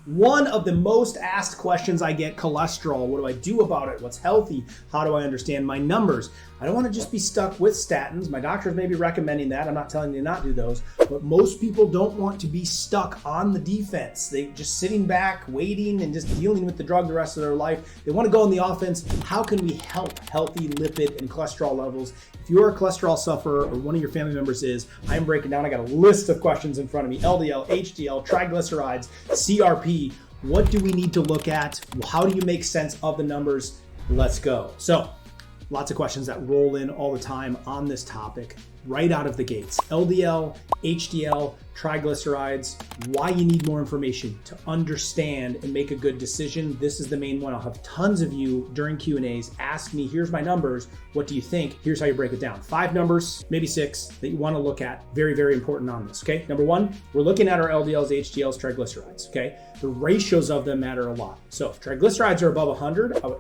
One of the most asked questions I get, cholesterol. What do I do about it? What's healthy? How do I understand my numbers? I don't want to just be stuck with statins. My doctors may be recommending that. I'm not telling you to not do those, but most people don't want to be stuck on the defense. They just sitting back, waiting, and just dealing with the drug the rest of their life. They want to go on the offense. How can we help healthy lipid and cholesterol levels? If you're a cholesterol sufferer or one of your family members is, I'm breaking down. I got a list of questions in front of me. LDL, HDL, triglycerides, CRP. What do we need to look at? How do you make sense of the numbers? Let's go. So, lots of questions that roll in all the time on this topic right out of the gates. LDL, HDL, triglycerides, why you need more information to understand and make a good decision. This is the main one. I'll have tons of you during Q&As ask me, here's my numbers. What do you think? Here's how you break it down. 5 numbers, maybe 6 that you want to look at. Very, very important on this, okay? Number 1, we're looking at our LDLs, HDLs, triglycerides, okay? The ratios of them matter a lot. So if triglycerides are above 100, I would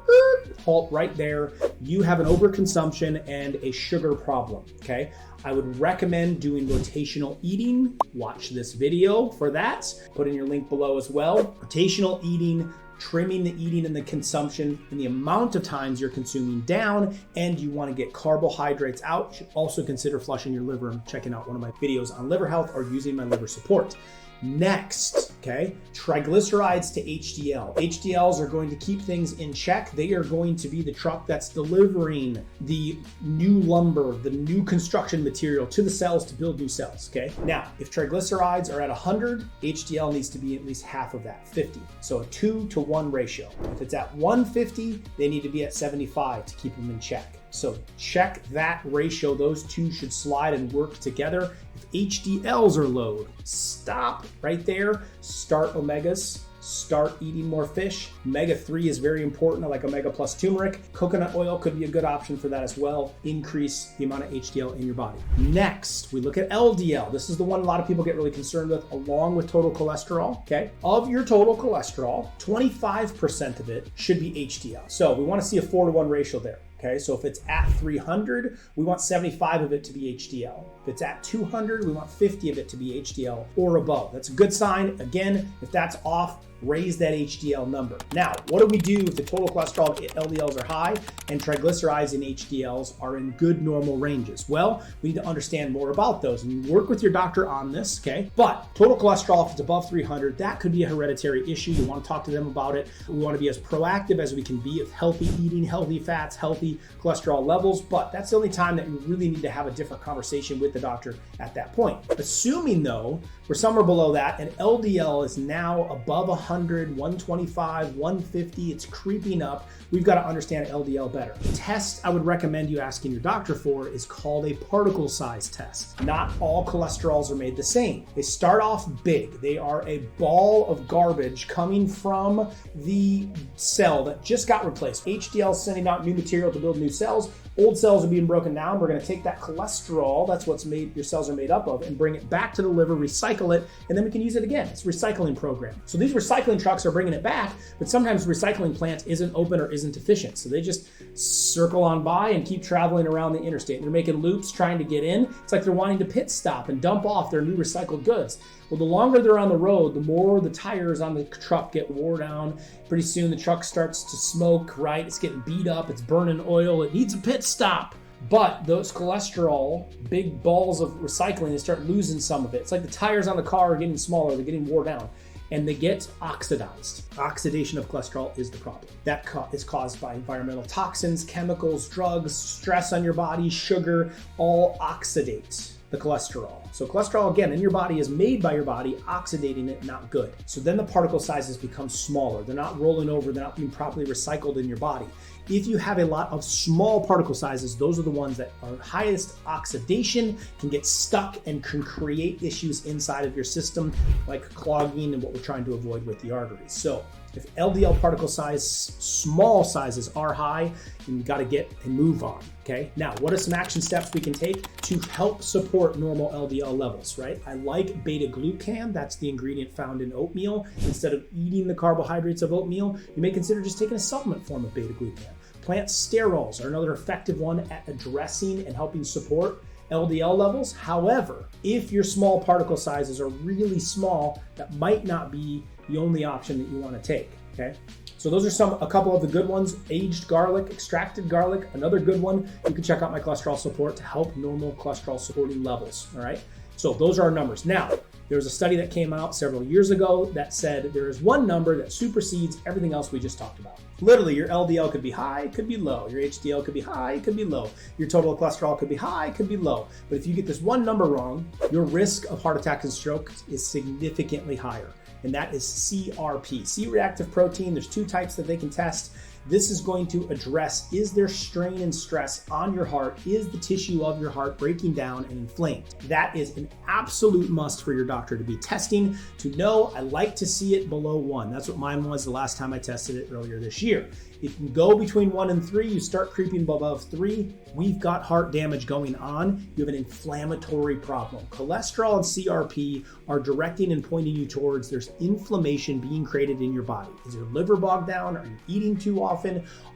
halt right there. You have an overconsumption and a sugar problem, okay? I would recommend doing rotational eating. Watch this video for that. Put in your link below as well. Rotational eating, trimming the eating and the consumption and the amount of times you're consuming down, and you want to get carbohydrates out. You should also consider flushing your liver and checking out one of my videos on liver health or using my liver support. Next, okay, triglycerides to HDL. HDLs are going to keep things in check. They are going to be the truck that's delivering the new lumber, the new construction material to the cells to build new cells, okay? Now, if triglycerides are at 100, HDL needs to be at least half of that, 50. So a 2-to-1 ratio. If it's at 150, they need to be at 75 to keep them in check. So check that ratio. Those two should slide and work together. If HDLs are low, stop right there. Start omegas. Start eating more fish. Omega-3 is very important. I like omega plus turmeric. Coconut oil could be a good option for that as well. Increase the amount of HDL in your body. Next, we look at LDL. This is the one a lot of people get really concerned with, along with total cholesterol, okay? Of your total cholesterol, 25% of it should be HDL. So we want to see a 4-to-1 ratio there. Okay, so if it's at 300, we want 75 of it to be HDL. If it's at 200, we want 50 of it to be HDL or above. That's a good sign. Again, if that's off, raise that HDL number. Now, what do we do if the total cholesterol LDLs are high and triglycerides and HDLs are in good normal ranges? Well, we need to understand more about those, and you work with your doctor on this, okay? But total cholesterol, if it's above 300, that could be a hereditary issue. You want to talk to them about it. We want to be as proactive as we can be of healthy eating, healthy fats, healthy cholesterol levels, but that's the only time that you really need to have a different conversation with the doctor at that point. Assuming though, we're somewhere below that and LDL is now above 100, 125, 150, it's creeping up, we've got to understand LDL better. The test I would recommend you asking your doctor for is called a particle size test. Not all cholesterols are made the same. They start off big. They are a ball of garbage coming from the cell that just got replaced. HDL is sending out new material to build new cells. Old cells are being broken down. We're going to take that cholesterol, that's what's made your cells are made up of, and bring it back to the liver, recycle it, and then we can use it again. It's a recycling program. So these recycling trucks are bringing it back, but sometimes the recycling plant isn't open or isn't efficient. So they just circle on by and keep traveling around the interstate. They're making loops trying to get in. It's like they're wanting to pit stop and dump off their new recycled goods. Well, the longer they're on the road, the more the tires on the truck get wore down. Pretty soon the truck starts to smoke, right? It's getting beat up, it's burning oil, it needs a pit stop. But those cholesterol, big balls of recycling, they start losing some of it. It's like the tires on the car are getting smaller, they're getting wore down, and they get oxidized. Oxidation of cholesterol is the problem. That is caused by environmental toxins, chemicals, drugs, stress on your body, sugar, all oxidate the cholesterol. So cholesterol, again, in your body is made by your body, oxidating it, not good. So then the particle sizes become smaller. They're not rolling over, they're not being properly recycled in your body. If you have a lot of small particle sizes, those are the ones that are highest oxidation, can get stuck and can create issues inside of your system, like clogging and what we're trying to avoid with the arteries. So if LDL particle size, small sizes are high, then you got to get and move on, okay? Now, what are some action steps we can take to help support normal LDL levels, right? I like beta-glucan. That's the ingredient found in oatmeal. Instead of eating the carbohydrates of oatmeal, you may consider just taking a supplement form of beta-glucan. Plant sterols are another effective one at addressing and helping support LDL levels. However, if your small particle sizes are really small, that might not be the only option that you want to take, okay? So those are a couple of the good ones. Aged garlic, extracted garlic, another good one. You can check out my cholesterol support to help normal cholesterol supporting levels, all right? So those are our numbers. Now, there was a study that came out several years ago that said there is one number that supersedes everything else we just talked about. Literally, your LDL could be high, it could be low. Your HDL could be high, it could be low. Your total cholesterol could be high, it could be low. But if you get this one number wrong, your risk of heart attack and stroke is significantly higher. And that is CRP, C-reactive protein. There's 2 types that they can test. This is going to address, is there strain and stress on your heart? Is the tissue of your heart breaking down and inflamed? That is an absolute must for your doctor to be testing, to know. I like to see it below 1. That's what mine was the last time I tested it earlier this year. If you can go between 1 and 3, you start creeping above 3, we've got heart damage going on. You have an inflammatory problem. Cholesterol and CRP are directing and pointing you towards there's inflammation being created in your body. Is your liver bogged down? Are you eating too often?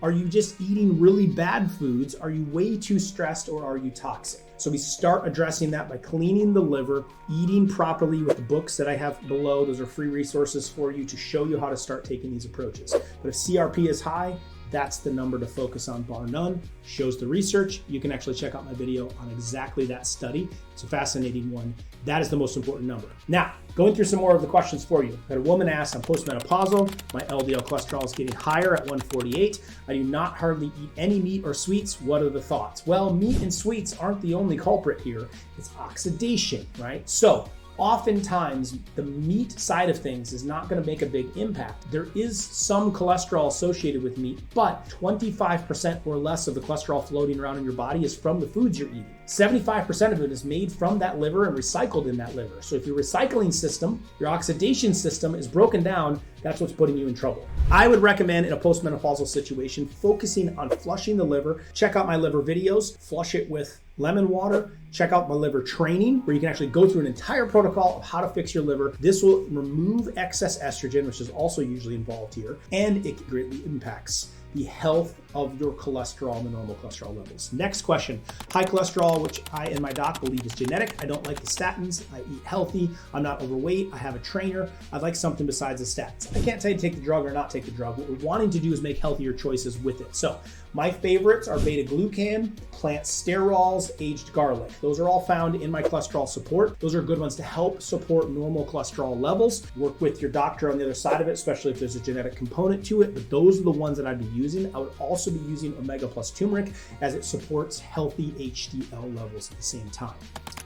Are you just eating really bad foods? Are you way too stressed, or are you toxic? So we start addressing that by cleaning the liver, eating properly with the books that I have below. Those are free resources for you to show you how to start taking these approaches. But if CRP is high, that's the number to focus on, bar none. Shows the research. You can actually check out my video on exactly that study. It's a fascinating one. That is the most important number. Now, going through some more of the questions for you. I had a woman ask, I'm postmenopausal. My LDL cholesterol is getting higher at 148. I do not hardly eat any meat or sweets. What are the thoughts? Well, meat and sweets aren't the only culprit here. It's oxidation, right? So oftentimes the meat side of things is not going to make a big impact. There is some cholesterol associated with meat, but 25% or less of the cholesterol floating around in your body is from the foods you're eating. 75% of it is made from that liver and recycled in that liver. So if your recycling system, your oxidation system is broken down, that's what's putting you in trouble. I would recommend in a postmenopausal situation, focusing on flushing the liver. Check out my liver videos, flush it with lemon water. Check out my liver training, where you can actually go through an entire protocol of how to fix your liver. This will remove excess estrogen, which is also usually involved here, and it greatly impacts the health of your cholesterol and the normal cholesterol levels. Next question, high cholesterol, which I and my doc believe is genetic. I don't like the statins. I eat healthy. I'm not overweight. I have a trainer. I'd like something besides the statins. I can't tell you to take the drug or not take the drug. What we're wanting to do is make healthier choices with it. So my favorites are beta-glucan, plant sterols, aged garlic. Those are all found in my cholesterol support. Those are good ones to help support normal cholesterol levels. Work with your doctor on the other side of it, especially if there's a genetic component to it, but those are the ones that I'd be using. I would also be using omega plus turmeric, as it supports healthy HDL levels at the same time.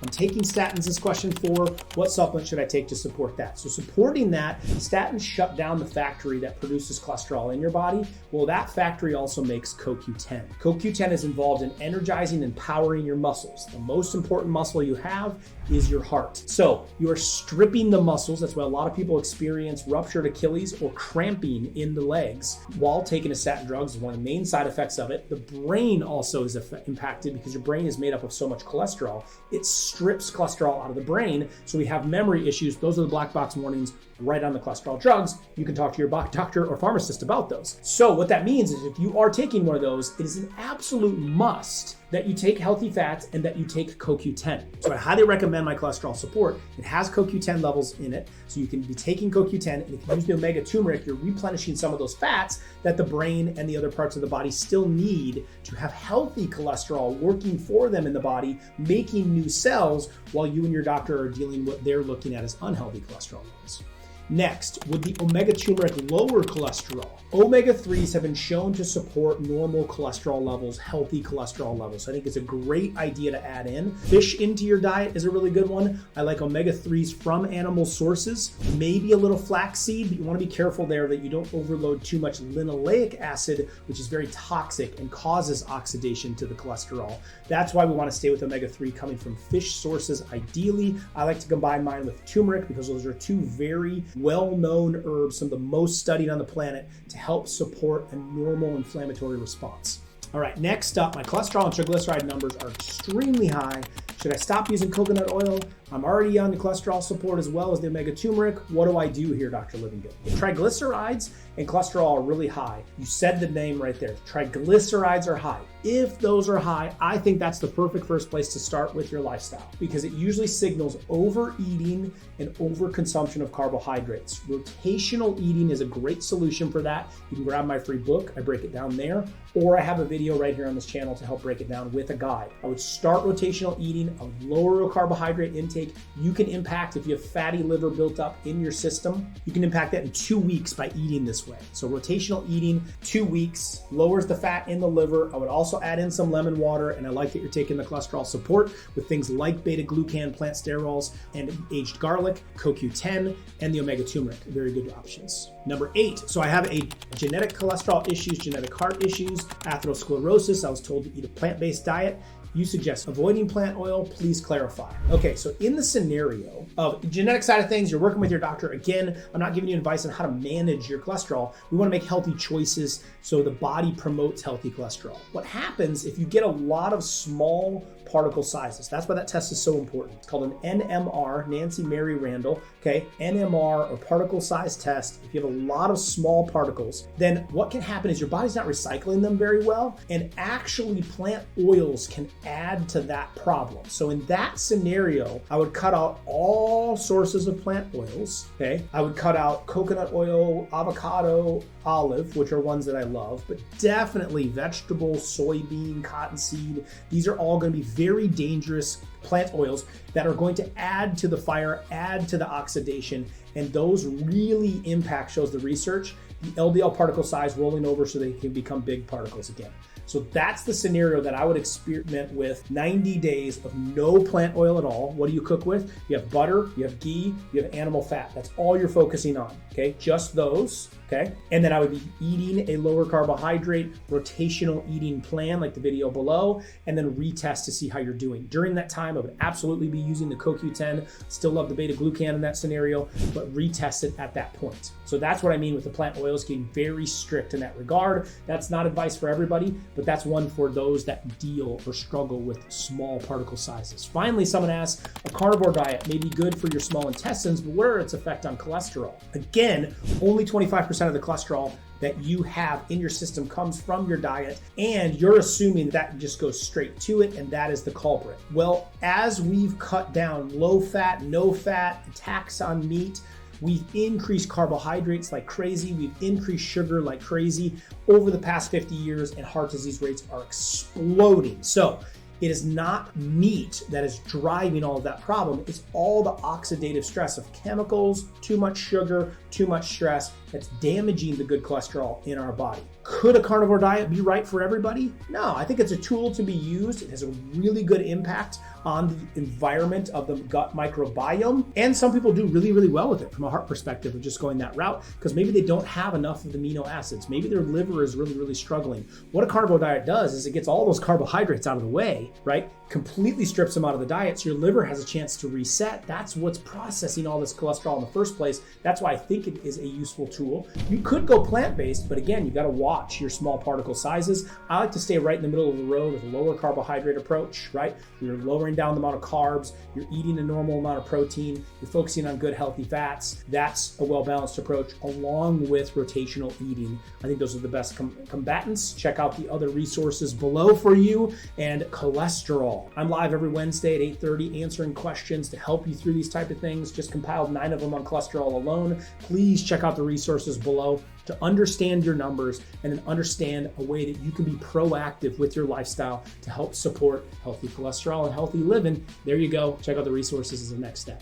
I'm taking statins, this question 4. What supplement should I take to support that? So supporting that, statins shut down the factory that produces cholesterol in your body. Well, that factory also makes CoQ10. CoQ10 is involved in energizing and powering your muscles. The most important muscle you have is your heart. So you are stripping the muscles. That's why a lot of people experience ruptured Achilles or cramping in the legs while taking a statin drug. Is one of the main side effects of it. The brain also is impacted because your brain is made up of so much cholesterol. It strips cholesterol out of the brain, so we have memory issues. Those are the black box warnings right on the cholesterol drugs. You can talk to your doctor or pharmacist about those. So what that means is if you are taking one of those, it is an absolute must that you take healthy fats and that you take CoQ10. So I highly recommend my cholesterol support. It has CoQ10 levels in it, so you can be taking CoQ10, and if you use the omega turmeric, you're replenishing some of those fats that the brain and the other parts of the body still need to have healthy cholesterol working for them in the body, making new cells, while you and your doctor are dealing with what they're looking at as unhealthy cholesterol levels. Next, would the omega turmeric lower cholesterol? Omega-3s have been shown to support normal cholesterol levels, healthy cholesterol levels. So I think it's a great idea to add in. Fish into your diet is a really good one. I like omega-3s from animal sources, maybe a little flaxseed, but you want to be careful there that you don't overload too much linoleic acid, which is very toxic and causes oxidation to the cholesterol. That's why we want to stay with omega-3 coming from fish sources. Ideally, I like to combine mine with turmeric because those are two very well-known herbs, some of the most studied on the planet, to help support a normal inflammatory response. All right, next up, my cholesterol and triglyceride numbers are extremely high. Should I stop using coconut oil? I'm already on the cholesterol support as well as the omega turmeric. What do I do here, Dr. Livingood? Triglycerides and cholesterol are really high. You said the name right there. Triglycerides are high. If those are high, I think that's the perfect first place to start with your lifestyle because it usually signals overeating and overconsumption of carbohydrates. Rotational eating is a great solution for that. You can grab my free book. I break it down there, or I have a video right here on this channel to help break it down with a guide. I would start rotational eating, I would lower your carbohydrate intake. You can impact, if you have fatty liver built up in your system, you can impact that in 2 weeks by eating this way. So rotational eating, 2 weeks, lowers the fat in the liver. I would also add in some lemon water, and I like that you're taking the cholesterol support with things like beta-glucan, plant sterols, and aged garlic, CoQ10, and the omega turmeric. Very good options. Number 8, so I have a genetic cholesterol issues, genetic heart issues, atherosclerosis. I was told to eat a plant-based diet. You suggest avoiding plant oil. Please clarify. Okay, so in the scenario of the genetic side of things, you're working with your doctor. Again, I'm not giving you advice on how to manage your cholesterol. We want to make healthy choices so the body promotes healthy cholesterol. What happens if you get a lot of small particle sizes? That's why that test is so important. It's called an NMR, Nancy Mary Randall, okay? NMR, or particle size test. If you have a lot of small particles, then what can happen is your body's not recycling them very well, and actually plant oils can add to that problem. So in that scenario, I would cut out all sources of plant oils, okay? I would cut out coconut oil, avocado, olive, which are ones that I love, but definitely vegetable, soybean, cottonseed. These are all going to be very dangerous plant oils that are going to add to the fire, add to the oxidation, and those really impact, shows the research, the LDL particle size rolling over so they can become big particles again. So that's the scenario that I would experiment with. 90 days of no plant oil at all. What do you cook with? You have butter, you have ghee, you have animal fat. That's all you're focusing on, okay? Just those, okay? And then I would be eating a lower carbohydrate, rotational eating plan like the video below, and then retest to see how you're doing. During that time, I would absolutely be using the CoQ10. Still love the beta-glucan in that scenario, but retest it at that point. So that's what I mean with the plant oils, getting very strict in that regard. That's not advice for everybody, but that's one for those that deal or struggle with small particle sizes. Finally, someone asks, a carnivore diet may be good for your small intestines, but what are its effect on cholesterol? Again, only 25% of the cholesterol that you have in your system comes from your diet, and you're assuming that just goes straight to it, and that is the culprit. Well, as we've cut down low fat, no fat, attacks on meat, we've increased carbohydrates like crazy. We've increased sugar like crazy over the past 50 years, and heart disease rates are exploding. So it is not meat that is driving all of that problem. It's all the oxidative stress of chemicals, too much sugar, too much stress that's damaging the good cholesterol in our body. Could a carnivore diet be right for everybody? No, I think it's a tool to be used. It has a really good impact on the environment of the gut microbiome. And some people do really, really well with it from a heart perspective of just going that route because maybe they don't have enough of the amino acids. Maybe their liver is really, really struggling. What a carnivore diet does is it gets all those carbohydrates out of the way, right? Completely strips them out of the diet so your liver has a chance to reset. That's what's processing all this cholesterol in the first place. That's why I think it is a useful tool. You could go plant-based, but again, you got to watch your small particle sizes. I like to stay right in the middle of the road with a lower carbohydrate approach, right? You're lowering down the amount of carbs, you're eating a normal amount of protein, you're focusing on good healthy fats. That's a well-balanced approach along with rotational eating. I think those are the best combatants. Check out the other resources below for you. And cholesterol. I'm live every Wednesday at 8:30 answering questions to help you through these type of things. Just compiled 9 of them on cholesterol alone. Please check out the resources below to understand your numbers and then understand a way that you can be proactive with your lifestyle to help support healthy cholesterol and healthy living. There you go. Check out the resources as the next step.